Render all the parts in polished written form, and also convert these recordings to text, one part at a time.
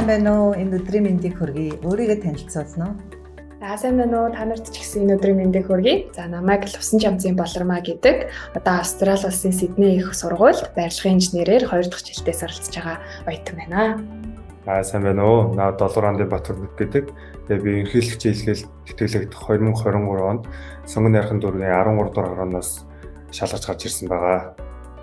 сайн байна уу? Энэ өдрийн мэндийг хүргэе. Өөрийгөө танилцуулна уу? За сайн байна уу? Та нарт ч гэсэн энэ өдрийн мэндийг хүргэе. За намайг Лувсан Жамзын Болормаа гэдэг. Одоо Австрали улсын Сидней их сургуульд барилгын инженерээр 2 дахь жилдээ суралцж байгаа оюутан байна. Сайн байна уу? Наад Долгор Анди Батөрнөд гэдэг. Тэгээ би ерөнхийлөгч хэлгээл тэтгэлэгдэх 2023 онд Сонгон найрхан дүүргийн 13 дугаар хорооноос шалгаж гарч ирсэн байгаа.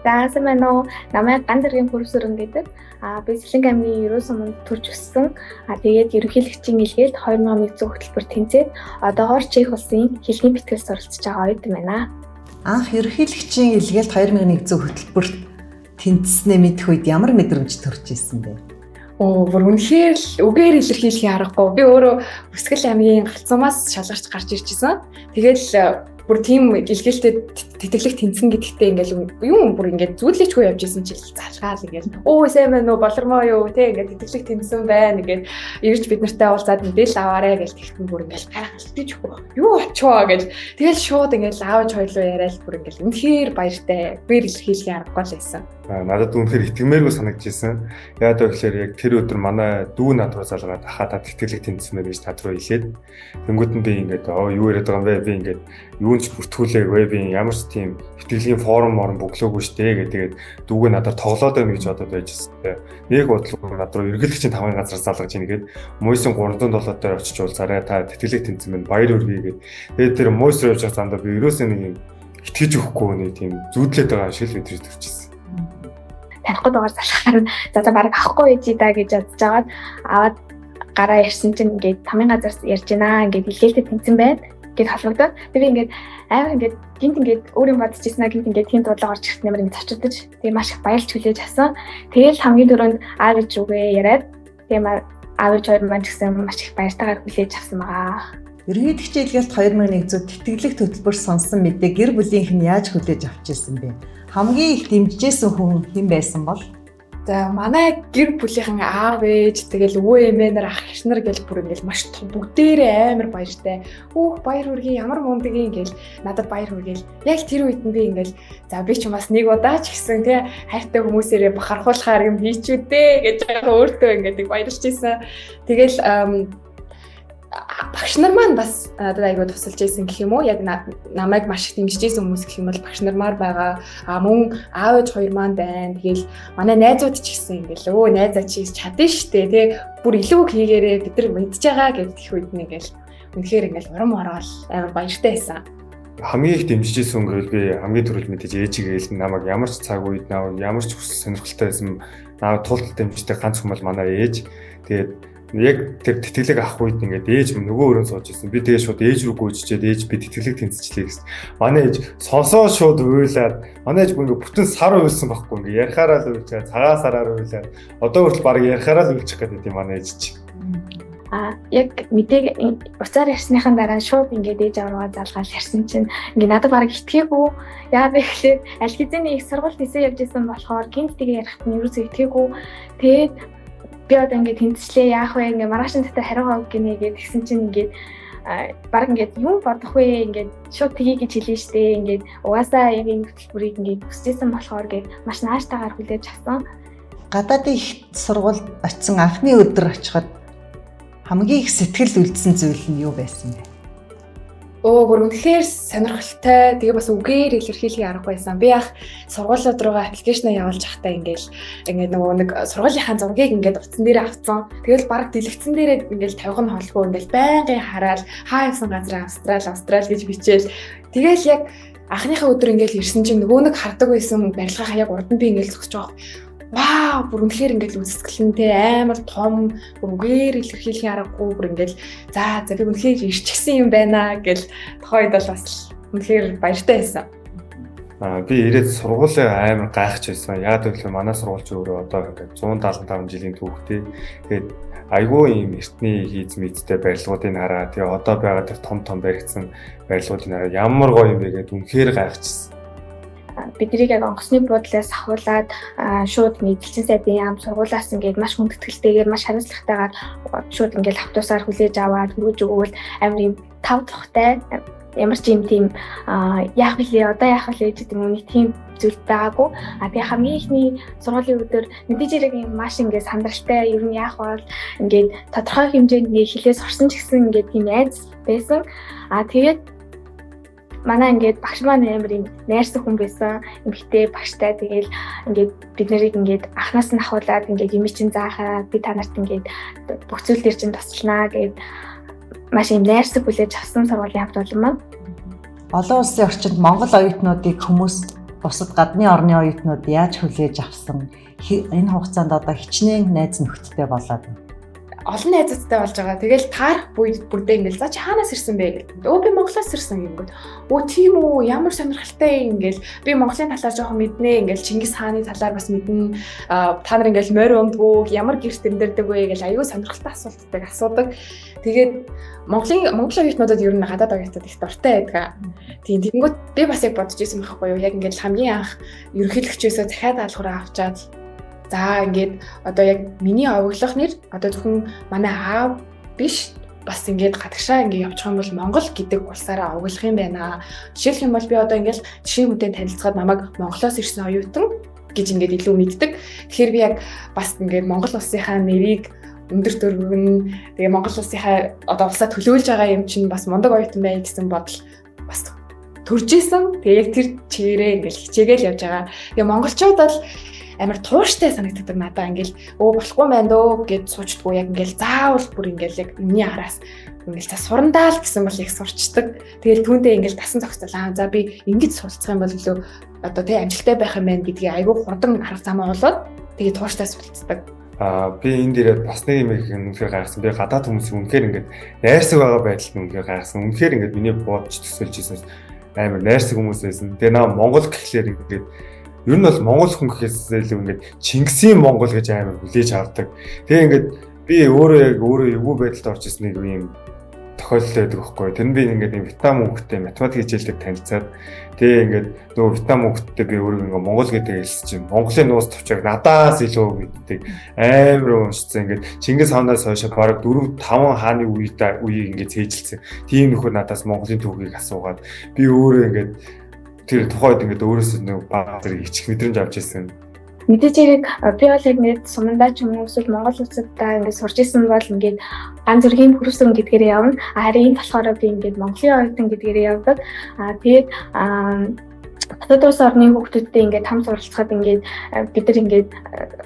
За сайн байна уу? Намайг Гандаргийн Пүрвсүрэн гэдэг. Би Сэлэнг аймгийн 9 суманд төрж өссөн. Тэгээд ерөнхийлөгчийн илгээлд 2001 хөтөлбөр тэнцээд одоогоор Чех улсын хэлний бэлтгэл суралцж байгаа оюутан байна. Анх ерөнхийлөгчийн илгээлд 2001 хөтөлбөрт тэнцснээ мэдэх үед ямар мэдрэмж төрж ирсэн бэ? Бүр үнэхээр л үгээр илэрхийлэх аргагүй. Би өөрөө Бүсгэл аймгийн Галцуумаас шалгарч гарч ирж байсан. Тэгэл бүр тийм илгээлтэд тэтгэлэг тэнцэн гэдэгтээ ингээл юм бүр ингээд зүйлээчгүй явж исэн чил залгаал ингээл сайн байна уу болормоо юу те ингээд тэтгэлэг тэнцэн байна ингээд ирж бид нартай уулзаад мэдээлэл аваарэ гэж тэгтэн бүр ингээл гайхалтай ч үгүй юу очоо гэж тэгэл шууд ингээл аавч хоёлоо яриад бүр ингээл үнэхээр баяртай үгээр илэрхийлэх аргагүй л байсан. Надад үнэхээр итгэмээргүй санагдчихсэн. Яагаад вэ гэхээр яг тэр өдөр манай дүү над руу залгаад та тэтгэлэг тэнцсэн гэж над руу хэлээд тэнгуут нь би ингээд юу яриад байгаа юм бэ? Би ингээд юунч бүртгүүлээгүй би ямар ч тийм итгэлийн форум бөглөөгүй штэ гэдэг дүүгээ надад тоглоод байна гэж бодоод байжсэн. Нэг бодлого над руу ерөнхийлөгчийн тавын газраас залгаж ийн гээд Мойсын 307 дээр очиж уулзаарай та тэтгэлэг тэнцсэн байна баяр хүргэе гээд тэгээд тэр Мойс руу явж байгаа замдаа би ерөөсөө нэг юм итгэж өгөхгүй нэг тийм зүудлээд байгаа шиг л мэдрэж төрчихсэн. Танихгүй дугаар залхахаар за бараг авахгүй байж да гэж бодож агаад аваад гараа ирсэн чинь ингээд тамийн газар ярьж байна ингээд илгээлтэд тэнцэн байна гэд холбогдоод би ингээд амар ингээд гинт ингээд өөр юм бодож ирсэн аа гинт ингээд тийм дуудлага орж ирсэн юмар ингээд цочилдож тэгээ маш их баярлж хүлээж авсан. Тэгэл хамгийн түрүүнд аав гэж үгээ яриад тэгээ аав гэж хоёр маань ч гэсэн маш их баяртайгаар хүлээж авсан байгаа. Ерөнхийлөгчийн илгээлт 2001 тэтгэлэг хөтөлбөр сонсон мэдээ гэр бүлийнх нь яаж хүлээж авч ирсэн бэ? Хамгийн их дэмжижсэн хүн хэн байсан бол? За манай гэр бүлийнхэн аав ээж тэгэл өвөө эмээнэр ах эх нар гэл бүр ингээл маш бүгдээрээ амар баяртай. Баяр хүргэе ямар мундаг юм гээл надад баяр хүргээл. Яг тэр үед нь би ингээл за би ч бас нэг удаа ч гэсэн тий хайртай хүмүүсээрээ бахархуулахаар юм хийчүү дээ гэж өөртөө ингээд баярлж ийсэн. Тэгэл багш нар маань бас надад айгүй тусалж ийсэн гэх юм уу яг намайг маш их дэмжиж ийсэн хүмүүс гэх юм бол багш нармаар байгаа мөн аав ээж хоёр маань байна. Тэгэл манай найзууд ч гэсэн ингээл найзаа чи чадна штэ тий бүр илүү хийгээрээ бид нар мэдж байгаа гэдэг их үед нэгэл үнэхээр ингээл урам ороол амар баяртай байсан. Хамгийн их дэмжиж ийсэн өнгөрөл би хамгийн түрүүл мэдээж ээжигээ хэлсэн намайг ямар ч цаг үед ямар ч хүсэл сонирхолтой байсан намайг тултал дэмждэг ганц хүн бол манай ээж. Тэгээд яг тэр тэтгэлэг авах үед ингээд ээж нөгөө өрөөнд сууж ирсэн. Би тэгээ шууд ээж рүү гүйжчихэд ээж би тэтгэлэг тэнцэжлээ гэсэн. Манай ээж сонсоо шууд уйлаад манай ээж бүр ингээд бүтэн сар уйлсан байхгүй ингээд ярихаараа л уйлчаа цагаан сараар уйлаад одоо хүртэл баг ярихаараа л уйлчих гэдэг юм манай ээж чи. Яг мэдээг уцаар ярьсныхан дараа шууд ингээд ээж аваагаа залгаал ярьсан чинь ингээд надад баг итгээгүй. Яа бэ гэхээр аль хэзээний их сургуульд нисээ явж исэн болохоор гинт тэгээ ярихт нь ерөөсөө итгээгүй. Тэгээд би одоо ингээд тэнцлээ яах вэ ингээд маргааш нь татаа хариугаа өгөх гинэ гэж тэгсэн чинь ингээд баг ингээд юм бодох вэ ингээд шууд тгий гэж хэлсэн штэ ингээд угаасаа яг энэ хөтөлбөрийг ингээд хүсчихсэн болохоор гээд маш нааштайгаар хүлээж авсан. Гадаадын их сургуульд очисон анхны өдөр очиход хамгийн их сэтгэл үлдсэн зүйл нь юу байсан бэ? Бүр үнэхээр сонирхолтой. Тэгээ бас үгээр илэрхийлэх арга байсан. Би яг сургуулиуд руугаа аппликейшнаа явуулж байхдаа ингээд нөгөө нэг сургуулийнхаа зургийг ингээд утсан дээрээ авцсан. Тэгэл баг дэлгэцэн дээрээ ингээд тавих нь холгүй ингээд байнгын хараад хаа явсан газар Австрали гэж бичээл. Тэгэл яг анхныхаа өдөр ингээд ирсэн чинь нөгөө нэг хардаг байсан барилгын хаяг урд нь би ингээд зогсож байгаа. Вау, бүр үнэхээр ингээд үзэсгэлэнтэй амар том үгээр илэрхийлэх аргагүй бүр ингээд за би үнэхээр ирчихсэн юм байна гэл тохойд бол бас үнэхээр баяртай байсан. Би ирээд сургуулийн амар гайхаж байсан. Яг л манай сургууль өөрөө одоо ингээд 175 жилийн түүхтэй. Тэгээд айгүй юм эртний хийц мэдтэй барилгуудыг хараа. Тэгээ одоо байгаа тэр том баригдсан барилгуудыг хараа ямар гоё юм бэ гэдээ үнэхээр гайхажсэн. Биднийг яг онгоцны буудлаас ахуулаад шууд нийтлэлчин сайдын яам сургуулаас ингээд маш хүндэтгэлтэйгээр маш хариуцлагатайгаар шууд ингээд автобусаар хүлээж аваад хөргөж өгвөл амар юм тав тухтай ямар ч юм тийм яах вүлээ одоо яах вүлээ гэдэг юм уу тийм зүйл байгаагүй. Тэгээ хамгийн ихний сургуулийн өдөр мэдээж яг маш ингээд сандралтай ер нь яах бол ингээд тодорхой хэмжээнд ингээд хилээс орсон ч гэсэн ингээд тийм айц байсан. Тэгээд манай ингээд багш маань амар юм найрсан хүн байсан. Эмэгтэй багштай тэгэл ингээд бид нарыг ингээд анханаас нь ахуулаад ингээд юм чинь заахаа би та нарт ингээд бүх зүйл дээр чинь тусланаа гэд маш юм найрсаг хүлээж авсан сургуулийн хамт олон маань. Олон улсын орчинд Монгол оюутнуудыг хүмүүс бусад гадны орны оюутнууд яаж хүлээж авсан? Энэ хугацаанд одоо хичнээн найз нөхдөдтэй болоод байна. Олон найзуудтай болж байгаа. Тэгэл таарах бүрдээ ингээл за чи хаанаас ирсэн бэ гэдэг. Өө би Монголоос ирсэн гингүүд. Өө тийм үү ямар сонирхолтой ингээл би Монголын талаар жоохон мэднэ ингээл Чингис хааны талаар бас мэднэ. Та нар ингээл морь ундгүй ямар гэрт амьдардаг вэ гэж аюу сонирхолтой асуултыг асуудаг. Тэгээд Монгол оюутнуудад ер нь гадаад оюутнууд их дуртай байдаг. Тийм тэгэнгүүт би бас яг бодож ирсэн байхгүй юу. Яг ингээл хамгийн анх ерөнхийлөгчөөсөө захиад даалгавраа авчаад за ингээд одоо яг миний овоглох нэр одоо зөвхөн манай аав биш бас ингээд гадагшаа ингээд явчих юм бол Монгол гэдэг улсаараа овоглох юм байна. Жишээлх юм бол би одоо ингээд жишээ хүнтэй танилцгаад намайг Монголоос ирсэн оюутан гэж ингээд илүү мэддэг. Тэгэхээр би яг бас ингээд Монгол улсынхаа нэрийг өндөр дөрвөн тэгээ Монгол улсынхаа одоо улсаа төлөөлж байгаа юм чинь бас мундаг оюутан бай гэсэн бодол бас төрж исэн. Тэгээ яг тэр чигээрээ ингээд хичээгээл явж байгаа. Тэгээ монголчууд бол амар тууштай санагддаг надаа ингээл болохгүй байна дөө гэд суучдгүй яг ингээл заавал бүр ингээл яг миний араас ингээл за сурандаа л гэсэн бол яг сурчдаг. Тэгэл түүндээ ингээл дасан зохицол за би ингэж суралцах юм бол илүү одоо тий амжилттай байх юм байна гэдгийг айгүй хурдан арга замаа болоод тэгээ тууштай суралцдаг. Би энэ дээрээ бас нэг юм их үнэхээр гайхсан. Би гадаад хүмүүсийн үнэхээр ингээд найрсаг байгаа байдалд үнэхээр гайхсан. Үнэхээр ингээд миний бодож төсөөлж ирсэн амар найрсаг хүмүүс байсан. Тэгээ наа Монгол гэхлээр ингээд ер нь бол Монгол хүн гэхээсээ илүү ингээд Чингисийн Монгол гэж амар хүлээж авдаг. Тэгээ ингээд би өөрөө эвгүй байдалд орж ирсэн нэг юм тохиолдол байдаг байхгүй. Тэр нь би ингээд Вьетнам хүүхдтэй математик хичээлдэг танилцаад тэгээ ингээд нөгөө Вьетнам хүүхдтэй би өөрөө ингээд Монгол гэдэг хэлсэн чинь Монголын нуус төвчийг надаас илүү мэддэг. Амар уншсан ингээд Чингис хаанаас хойш бараг 4-5 хааны үеийг ингээд цээжилсэн. Тийм нөхөр надаас Монголын төвхийг асуугаад би өөрөө ингээд тэр тухайд ингээд өөрөөсөө нэг баг зэрэг ичих мэдрэмж авч ирсэн. Мэдээж яг би бол яг нэг сумандаа ч юм уу эсвэл Монгол улсадаа ингээд сурч исэн бол ингээд ганц зүрхийн хүрсэн гэдгээр явна. Харин энэ болохоор би ингээд Монголын оюутан гэдгээр явдаг. Тэгээд Гадаад улс орны хүүхдүүдтэй ингээд там суралцахад ингээд бид нар ингээд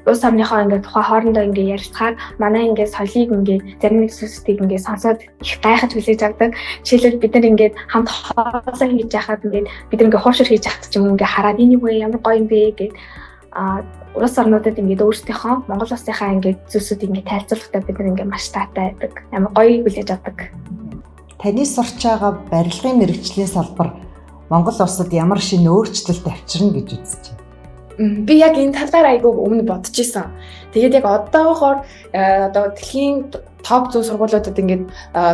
улс орныхоо ингээд тухай хоорондоо ингээд ярилцахаар манай ингээд соёлыг ингээд зарим нэг зүйлсийг ингээд сонсоод их гайхаж хүлээж авдаг. Жишээлбэл бид нар ингээд хамт хоолоо хийж яхад ингээд бид нар ингээд хуушир хийж яхад ч юм уу ингээд хараад энэ юу вэ ямар гоё юм бэ гэд улс орнуудад ингээд өөрсдийнхөө Монгол улсынхаа ингээд зүйлсүүдийг ингээд тайлбарлахдаа бид нар ингээд маш таатай байдаг. Ямар гоё хүлээж авдаг. Таны сурч байгаа барилгын мэрэгжлийн салбар Монгол улсад ямар шинэ өөрчлөлт авчирна гэж үзэж байна? Би яг энэ талаар айгүй өмнө бодож исэн. Тэгээд яг одоогоор одоо дэлхийн топ 100 сургуулиудад ингээд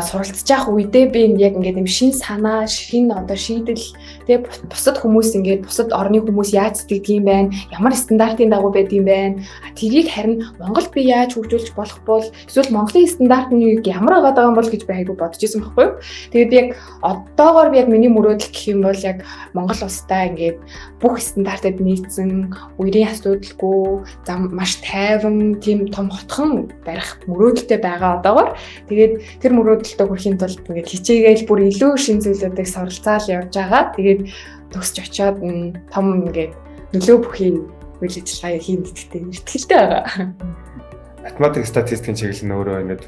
суралцж явах үедээ би яг ингээд юм шин санаа, шин одоо шийдэл тэгээ бусад хүмүүс ингээд бусад орны хүмүүс яаж сэтгэдэг юм байна, ямар стандартын дагуу байдаг юм байна. Тэрийг харин Монголд би яаж хөгжүүлж болох бол эсвэл Монголын стандарт нь ямар байгаа юм бол гэж би айгүй бодож исэн байхгүй юу. Тэгээд яг одоогоор би яг миний мөрөөдөл гэх юм бол яг Монгол улстай ингээд бүх стандартад нийцсэн, үерийн асуудалгүй, зам маш тайван, тийм том хотхон барих мөрөөдөлтэй байгаа одоогоор. Тэгээд тэр мөрөөдөлтөд хүрэхин тулд ингээд хичээгээл бүр илүү шин зүйлүүдийг суралцаал явж байгаа. Тэгээд төгсч очиод том ингээд нөлөө бүхий үйл ажиллагаа хийн гэдэгтэй итгэлтэй байгаа. Математик статистикийн чиглэл нь өөрөө ингээд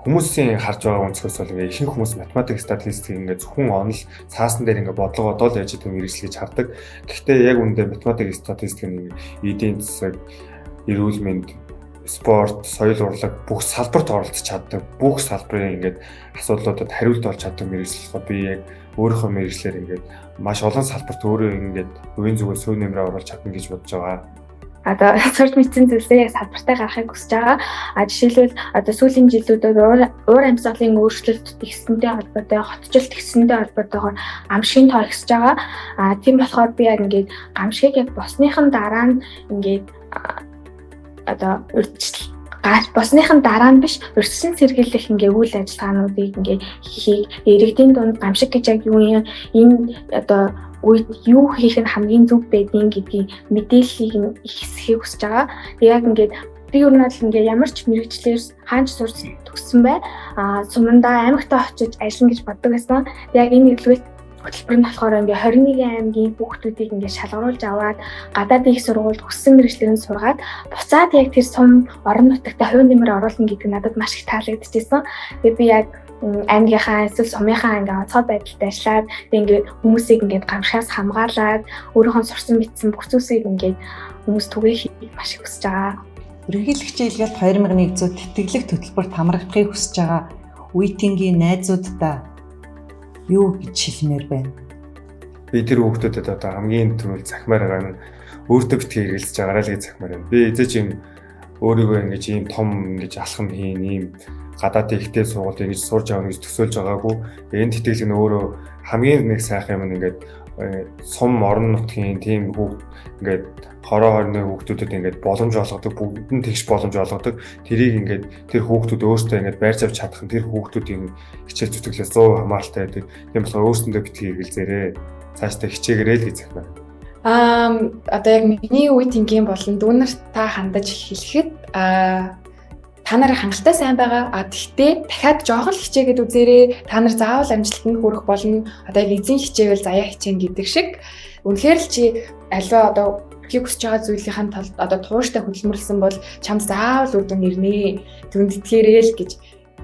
хүмүүсийн харж байгаа өнцгөөс бол ингээд ихэнх хүмүүс математик статистик ингээд зөвхөн онол цаасан дээр ингээд бодлого бодоол яаж идэв мэрэгчлэж хардаг. Гэхдээ яг үүндээ математик статистик нь эдийн засаг, эрүүл мэнд, спорт, соёл урлаг бүх салбарт оролцож чаддаг. Бүх салбарын ингээд асуудлуудад хариулт олж чаддаг мэрэгчлэл би яг өөрийнхөө мэрэгчлэр ингээд маш олон салбарт өөрөө ингээд өвийн зүгээс сөв нэмрээ оруулж чадна гэж бодож байгаа. Одоо сурч мэдсэн зүйлсээ яг салбартаа гаргахыг хүсэж байгаа. Жишээлбэл одоо сүүлийн жилүүдэд уур амьсгалын өөрчлөлт ихсэнтэй холбоотой, хотчлт ихсэнтэй холбоотойгоор гамшигын тоо ихсэж байгаа. Тийм болохоор би яг ингээд гамшигыг яг босныхан дараа нь ингээд одоо босныхын дараа нь биш өрсөлдөөн сэргийлэх ингээ үйл ажиллагаануудыг ингээ хийх иргэдийн дунд гамшиг гэж яг юу юм энэ одоо үед юу хийх нь хамгийн зөв байдгийг гэдгийг мэдээллийг их хэсгийг хүсэж байгаа. Яг ингээд би ер нь бол ингээ ямар ч мэрэгчлэр хаанч сурч төгссөн бай. Сумандаа аймагтаа очиж ажиллана гэж боддог байсан. Яг энэ хэлбэрт хөтөлбөр нь болохоор ингээ 21 аймгийн хүүхдүүдийг ингээ шалгаруулж аваад гадаад их сургуульд хүссэн мэрэгчлэрийн сургаад буцаад яг тэр сум орон нутагта хувь нэмэр оруулна гэдэг надад маш их таалагдчихсэн. Тэгээ би яг аймгийнхаа эсвэл сумынхаа ингээ онцгой байдалтай ажиллаад ингээ хүмүүсийг ингээ гамшихаас хамгаалаад өөрийнхөө сурсан мэдсэн бүх зүйлсийг ингээ хүмүүс түгээхийг маш их хүсэж байгаа. Ерөнхийлөгчийн илгээлт 2100 тэтгэлэг хөтөлбөрт хамрагдахыг хүсэж байгаа үеийнгийн найзуудаа юу гэж хэлмээр байна? Би тэр хүүхдүүдэд одоо хамгийн түрүүл захимаар байгаа нь өөртөө битгий хэрэгэлж байгаарай л гэж захимаар байна. Би эзэж юм өөрийгөө ингэж ийм том ингэж алхам хийн, ийм гадаадын ихтэй сургуульд ингэж сурж авах гэж төсөөлж байгаагүй. Энэ тэтгэлэг нь өөрөө хамгийн нэг сайхан юм ингээд сум орон нутгийн тийм хүүхд ингээд хороо хорны хүүхдүүдэд ингээд боломж олгодог, бүгдэнд тэгш боломж олгодог. Тэрийг ингээд тэр хүүхдүүд өөрсдөө ингээд байрч авч чадах нь тэр хүүхдүүдийн хичээл зүтгэлээс 100% хамааралтай байдаг. Тийм болохоор өөрсөндөө битгий хэрэгэлзээрээ цаашдаа хичээгээрэй л гэж захимаар. Одоо яг миний үеийнгийн болон дүүнер та хандаж хэлэхэд та нарын хангалттай сайн байгаа. Тэгтээ дахиад жоохон л хичээгээд үзээрэй. Та нар заавал амжилтанд хүрэх болно. Одоо яг эзэн хичээвэл заяа хичээн гэдэг шиг. Үнэхээр л чи аливаа одоо хийх хүсэж байгаа зүйлийн талд одоо тууштай хөдөлмөрлсөн бол чамд заавал үр дүн ирнэ. Түнд итгээрэй л гэж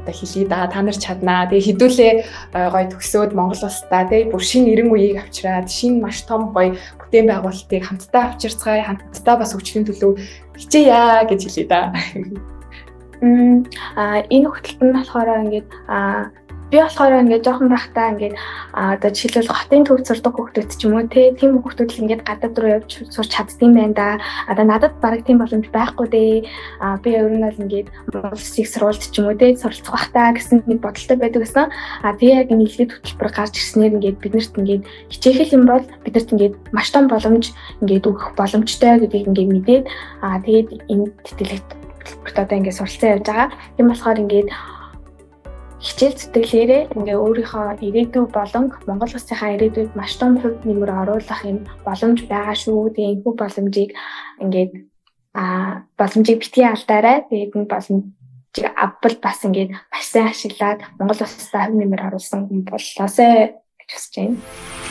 одоо хэлье да. Та нар чаднаа. Тэгээ хідүүлээ гоё төгсөөд Монгол улсдаа тэгээ бүр шинэ 90 үеийг авчираад шинэ маш том гоё бүтээн байгуулалтыг хамтдаа авчирцгаая. Хамтдаа бас хөгжихийн төлөө хичээе гэж хэлье да. Энэ хөтөлбөр нь болохоор ингээд би болохоор ингээд жоохон байхдаа ингээд одоо жишээлбэл хотын төвд сурдаг хүүхдүүд ч юм уу тийм хүүхдүүд л ингээд гадаад руу явж сурч чаддсан байна да. Одоо надад бараг тийм боломж байхгүй дээ. Би ер нь бол ингээд Монгол Улсын сургуульд ч юм уу суралцах байхдаа гэсэн нэг бодолтой байдаг гэсэн. Тэгээ яг энэ илгээд хөтөлбөр гарч ирснээр ингээд биднэрт ингээд хичээх юм бол биднэрт ингээд маш том боломж ингээд өгөх боломжтой гэдгийг ингээд мэдээд тэгээд энэ тэтгэлэгт хөтөлбөрт одоо ингээд суралцсан явж байгаа. Тийм болохоор ингээд хичээл зүтгэлээрээ ингээ өөрийнхөө ирээдүй болон Монгол Улсынхаа ирээдүйд маш том хувь нэмэр оруулах юм боломж байгаа шүү. Тэгээ энэхүү боломжийг ингээд боломжийг битгий алдаарай. Тэгээд энэ боломжийг авбал бас ингээд маш сайн ашиглаад Монгол Улстай хувь нэмэр оруулсан хүн боллоосэй гэж хүсэж байна.